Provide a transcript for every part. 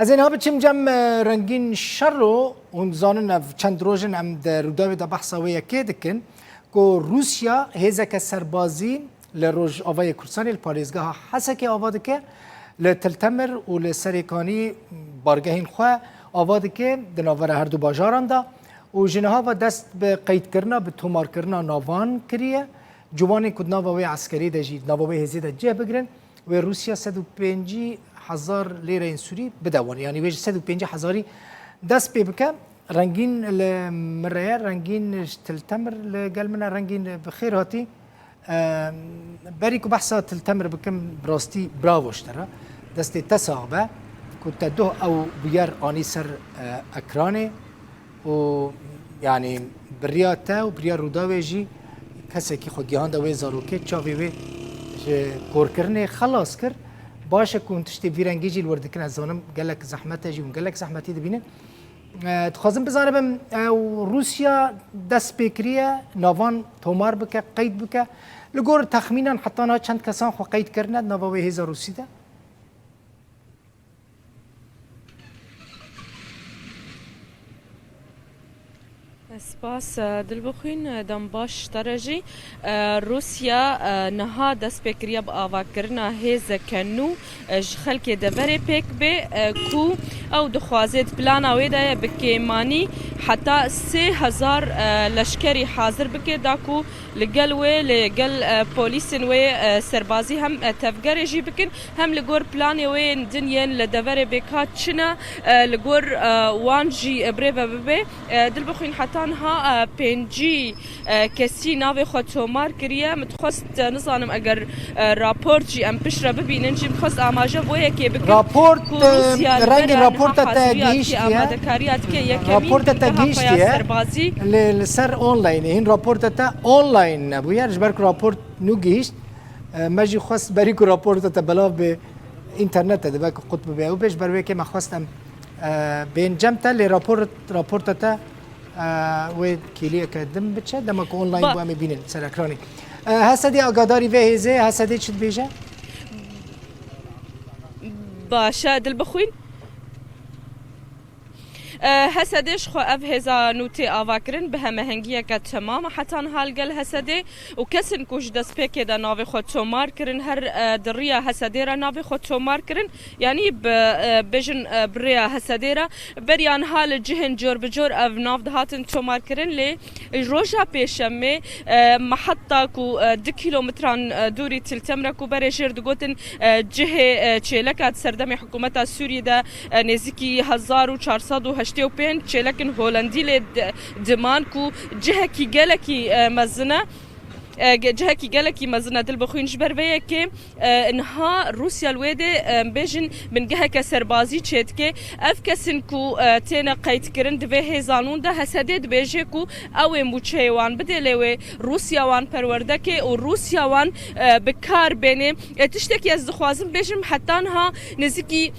از اینها بچیم جم رنگین شر رو اون زانن چند روزن ام در روداوی دا بحثا و یکی دکن که روسیا هزک سربازی لروج آوای کردستان الپاریزگاه حسکی آواده که لتلتمر و لسریکانی بارگهین خواه آواده که دناور هر دو باجاران دا و جنها و دست به قید کرنا به تومار کرنا ناوان کریه جوانی کد ناوای عسکری دا جید ناوای هزی دا جه بگرن و روسیا 150,000 لیره این سوری بدوان یعنی ویج 150,000 دست پی بکن رنگین المرية رنگین تلتمر لقال منا رنگین بخير هاتي بريكو بحثا تلتمر بكم براستي براوش ترى دستي تساغبه كنت دوه او بيار اني سر اكراني و يعني برياتا و بريار روداوي جي کسی که خود گیهان دوی زاروکه چاوی وی کور کرنه خلاص کر باشه کن تشتی ویرنگی جیل ورد کن از زانم گلک زحمت جی و گلک زحمتی دبینه تخوازم بزنم روسیا دست بکریه نوان تومار بکه قید بکه لگور تخمینا حتی نه چند کسان خو قید کرند نوای هزار روسی ده سپاس دلبخوین دم باش درجی روسیا نها دست بکریه با آواکرنا هیز کنو خلک دوره پیک به کو او دخوازید پلان اویده بکیمانی حتی 3,000 لشکری حاضر بکه داکو لگل و لگل پولیس و سربازی هم تفگر جی بکن هم لگور پلان و دنیان لدوره بکات چنا لگور وانجی بره ببه دلبخوین حتی ها پنجی کسی ناوی خود تومار کریه متخواست نزانم اگر راپورت جی ام پشره ببینن جی متخواست آماجه بویه که بکن راپورت رنگ راپورت تا گیشتیه راپورت تا گیشتیه لسر آنلاین این راپورت تا آنلاین نبویه رجبر که راپورت نو گیشت مجی خواست بری که راپورت تا بلا به اینترنت ده باید قطب بیاو بیش بروی که مخواستم بین جمتا لی راپورت تا و کلیه کدم بچه دمک آنلاین با میبینن سر اکرانی هستی آگاداری و هزه هستی چت بیجه باشه دل بخوین هسدش خو اف هزا نوتي آواکرن به همه هنگیه که تمام حتی حالگل هسده و کسن کوش دست پیکه دا ناوی خود تومار کرن هر دریا هسده را ناوی خود تومار کرن یعنی بجن بریا هسده را بریان حال جهن جور بجور اف ناو دهاتن تومار کرن لی روژا پیشمه محطه کو 2 کیلومتران دوری تلتمره کو بری جرد گوتن جه چیلکات سردم حکومت سوریه دا نزیکی 1485 چلکن هولندی ل دمان کو جه کی گله کی مزنه جه کی گله کی مزنه دل بخوین جبر وی که انها روسیا الویده بجن من جه که سربازی چت که اف کسن کو تن قید کرن د هزانون ده حسدت بجه کو او موچه وان بدلوی روسیا وان پرورده که او روسیا وان بکار بینه تشتکی از خوازم بجم حتی ها نزیکی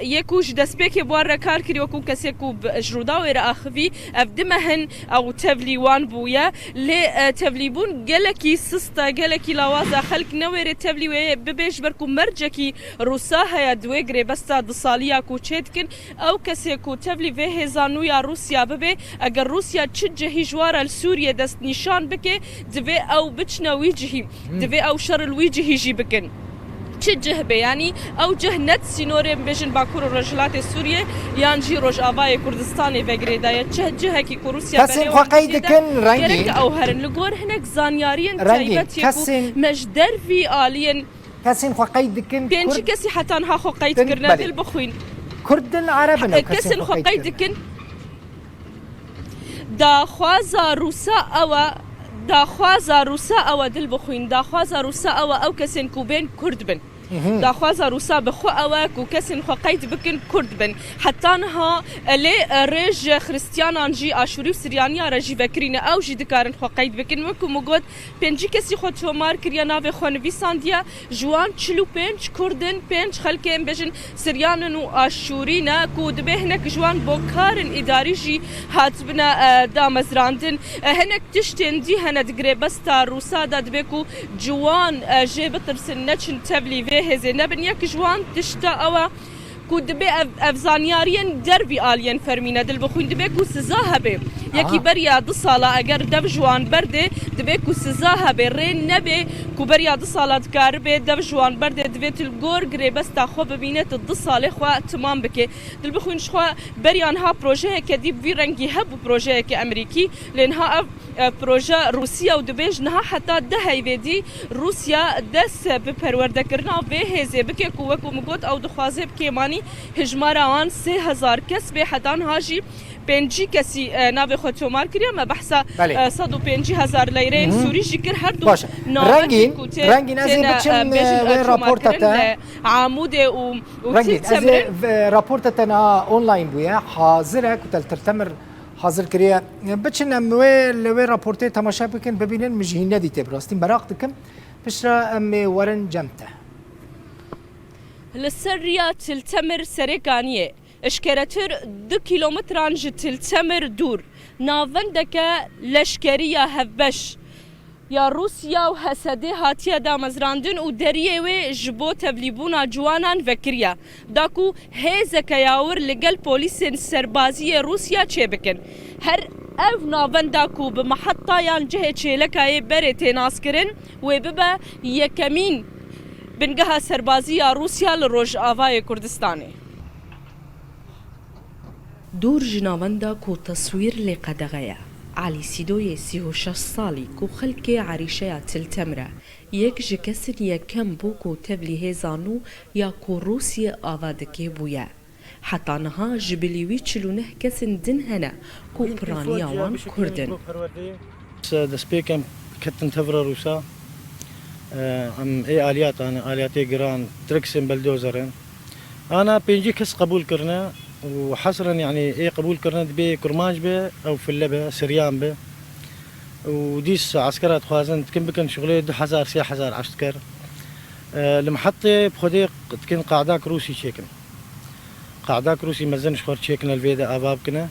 یکوش دست پک بوار کار کری کو کسی کو جرودا و اخوی اف دمهن او تبلیوان بویا ل تبلیبون گله کی سستا گله کی لوازه خلق نویر تبلیوی ببیش برکو مرجکی روسا هیا دوی گری بستا د سالیا کو چتکن او کسی کو تبلی و هزانو یا روسیا ببه اگر روسیا چ جهی جوار سوریه دست نشان بکه دوی او بچنوی جهی دوی او شر الوجهی جی بکن چه جهبه یعنی او جهنت سینوره بجن باکور رجلات سوریه یان جی روج آبای کردستانی وگریدای چه جه کی روسیا کسین خواهید کن رنگی او هرن لگور هنک زانیارین تایبتی کو مجدر فی آلین کسین خواهید کن بینچ کسی حتی ها خواهید کرنا دل بخوین کردن عربن کسین خواهید کن دا خوازا روسا او داخوازا روسا او دل بخوین داخوازا روسا او کسین کو بین کرد بن داخوازا روسا بخو او کو کسین خو قید بکن کرد بن حتی ها لی رج خریستیانان جی آشوری سریانیا رجی بکرین او جی دکارن خو قید بکن وکو مگود پنجی کسی خو تومار کریا ناو خو نویساندیا جوان 45 کردن 5 خلکم بجن سریانن و آشورینا کو دبه هنک جوان بوکارن اداری جی هاتبنا دامزراندن هنک تشتن دی هند گری بستا روسا داد بکو جوان جی بترسن نچن تبلی و هزه نبن یک جوان تشتا او كو دبي افزانيارين دربي الين فرمينا دل بخوين دبي كو سزاها بي يكي بريا دو صالا اگر دب جوان برده دبي كو سزاها بي رين نبي كو بريا دو صالا دكار بي دب جوان برده دبي الجور غري بس تاخو ببينت دو صالح خو تمام بكي دل بخوين شخو بريان ها بروجه كدي في رنگي هب بروجه كامريكي لانها بروجه روسيا ودبيج نها حتى دهي بدي روسيا دس بپرورده کرنا به هزه بکه کو وکو مگوت او دخوازه بکیمانی هجمارا وان 3000 کس به حدان هاجی 5 کسی ناو خود تومار کریا ما بحثا 150,000 لیره سوری جکر هر دو رنگین ازی بچن و راپورتتا عمود و رنگین ازی راپورتتا اونلاین بویا حاضره کتل ترتمر حاضر کریا بچن وی راپورته تماشا بکن ببینن مجهین ندیته براستین براق دکم بشرا امی ورن جمته لسریا تلتمر سرکانیه اشکرتر 2 کیلومتران تلتمر دور ناوندک لشکریه هفبش یا روسیا و حسده هاتیه دا مزراندن و دریه و جبو تبلیبونا جوانان وکریه داکو هیزک یاور لگل پولیس سربازی روسیا چه بکن هر او ناونداکو بمحطه یان جه چیلکای بره تیناس کرن و ببا یکمین بنگه سربازی روسیا لروج آوای کردستانی دور جناوندا کو تصویر لقدغیا علي سيدوي 36 صالي كو خلكي عريشة تلتمرة يك جكسر يكم بوكو تبلي هزانو يا كو روسيا آوادكي بويا حتى نها جبليوي تشلونه كسن دنهنا كو برانيا وان كردن دسبيكم كتن تفرر روسا ام اي آليات انا آلياتي جران تركسن بلدوزرن انا بينجي كس قبول كرنا وحصرا يعني ايه قبول كرنا بي كرماج بي او فلبه سريان بي وديس عسكرات خوازن تكن بكن شغلي 2000 3000 عسكر المحطة بخدي تكن قاعداك روسي شيكن قاعداك روسي مزن شخور شيكن الفيدا اباب كنا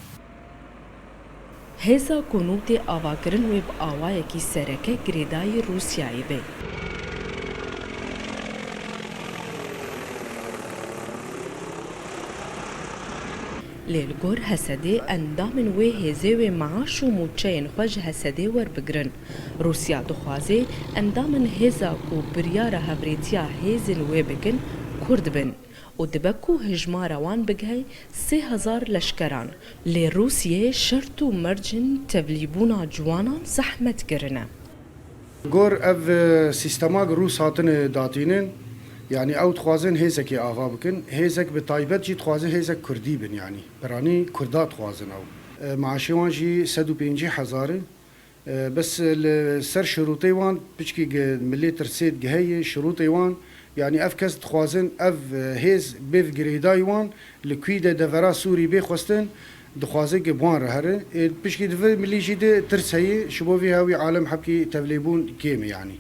هزا كونوتي اواكرن ويب اوايكي سركه جريداي روسياي بي للگور هسده اندامن و هزه و معاش و موچین خوش هسده ور بگرن روسیا دخوازه اندامن هزا کو بریار هبریتیا هزن و بگن کرد بن و دبکو هجمار وان بگهی 3000 لشکران لروسیه شرط و مرجن تبلیبونا جوانان زحمت گرنه گور او سیستماگ روس هاتن داتینن يعني او تخوازن هيزك يا اغا بكن هيزك بطايبت جي تخوازن هيزك كردي بن يعني براني كردات تخوازن او معاشوان جي 150,000 بس سر شروطي وان بشكي ملي ترسيد جهي شروطي وان يعني افكس تخوازن اف هيز بيف جريداي وان لكويدا دفرا سوري بي خوستن دخوازن بوان رهره بشكي دفر ملي جي ترسي شبو في هاوي عالم حبكي تبليبون كيم يعني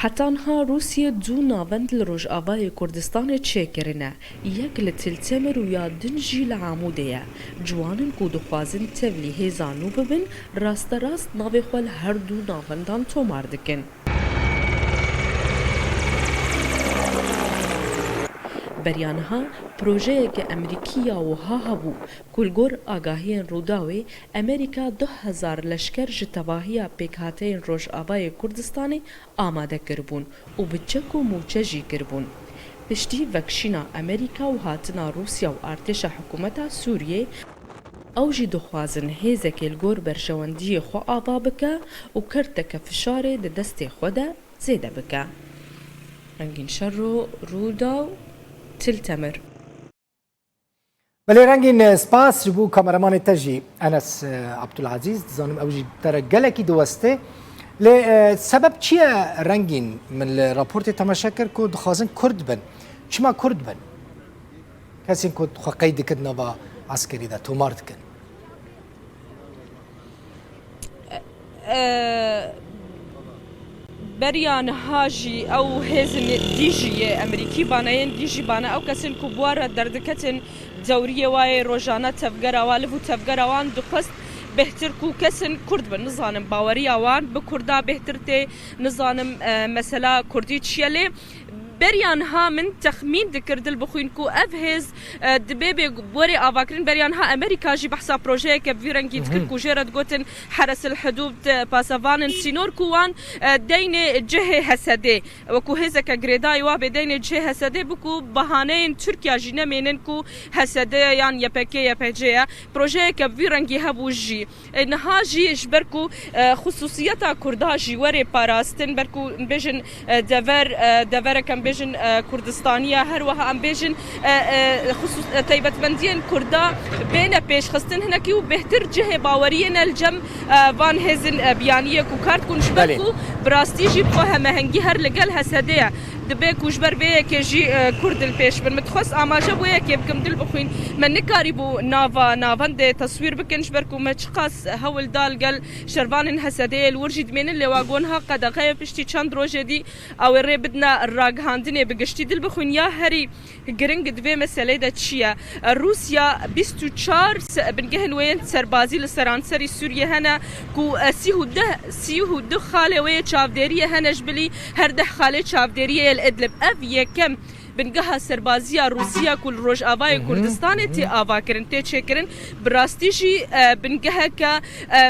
حتى انها روسيا دو ناوند لروج آوای کردستان چه کرنه یک لتلتمر و یا دنجی لعاموده جوانن کو دخوازن تبلی هزانو ببن راست راست ناوی خوال هر دو ناوندان تومار دکن بریانها پروژه که امریکیا و ها هبو کلگور آگاهی روداوی امریکا 2000 لشکر جتواهی پیکهاتین روش آوای کردستانی آماده کربون و بچک و موچجی کربون پشتی وکشینا امریکا و هاتنا روسیا و ارتش حکومت سوریه او جی دخوازن هیزک الگور برشواندی خو آوا بکه و کرتک فشار ده دست خوده زیده بکه رنگین شر روداو تلتمر بله رنگین سپاس جبو کامرمان تجی انس عبدالعزیز زانم اوجی ترگلکی دوسته لسبب چیه رنگین من راپورت تماشا کرد که دخوازن کرد بن چما کرد بن کسی که قید کردن با عسکری ده تومار کن بريان هاجي او هزن ديجي امريكي بانين ديجي بانا او كسن كبوار دردكتن دوريه واي روجانا تفقرا والفو تفقرا وان دقست بهتر كو كسن كرد بنظام باوريا وان بكردا بهترتي نظام مثلا كردي تشيلي بريان ها من تخمين ذكر دل بخوين كو افهز دبيبي بوري افاكرين بريان ها امريكا جي بحسا بروجي كفيرنجي تكر كو جيرد جوتن حرس الحدود باسافان سينور كوان دين جهه هسدي وكو هزك غريداي واب دين جهه هسدي بكو بهانين تركيا جينا مينن كو هسدي يعني يبكي يبجي بروجي كفيرنجي هبوجي انها جي جبركو خصوصيتها كردا جي وري باراستن بركو بيجن دفر كم بيجن كردستانية هروها ام بيجن خصوص تيبت بندين كردا بين بيش خستن هناكي وبهتر جهة باورينا الجم فان هيزن بيانية كوكارت كون شبكو براستيجي بخوها مهنجي هر لقل هسدية دبيك وجبر بيه كيجي كرد البيش بن متخص اما جابويا كيف كم دل بخوين من نكاريبو نافان دي تصوير بكن شبركو متشخص هول دال قال شربان هسدية الورجد من اللي واقونها قد غيب اشتي چند روجه دي او الري بدنا الراق هاندني بقشتي دل بخوين يا هري گرنگ دوی مسئله دا چیه روسیا 24 بنگهن وين سربازی لسرانسری سوریه هنه کو 32 خاله وی چاودریه هنه جبلی هر ده خاله چاودریه الادلب اف یکم بنگها سربازیا روسیا کل روج آوای کردستان تی آوا کرن تی چکرن براستیجی بنگها که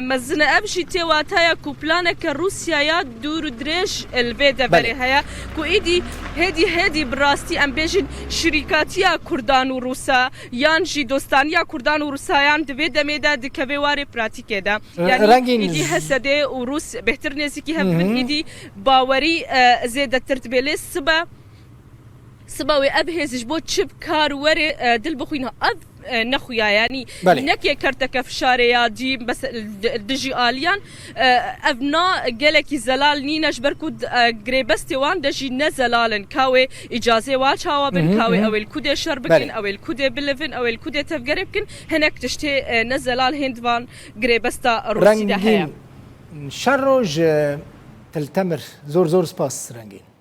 مزنه ابشی تی واتایا کو پلانه که روسیا یا دور درش الویده بری هیا کو ایدی هدی براستی ام بیجن شریکاتیا کردان و روسا یان جی دوستانیا کردان و روسا یان دویده میده دکوی واری پراتیکه ده یعنی ایدی حسده و روس بهتر نزیکی هم ایدی باوری زیده ترتبیلی سباوي أبهز جبوت شب كار وري دل بخوينها نخويا يعني نكي كرتك في شارع دي بس دجي آليان أبنا قالك زلال نينا جبركود قريبستي وان دجي نزلالن كاوي إجازة واجهوا بن كاوي أو الكودة شربكن أو الكودة بلفن أو الكودة تفقربكن هناك تشتي نزلال هندوان قريبستا روسي ده هيا شروج تلتمر زور سباس رنگين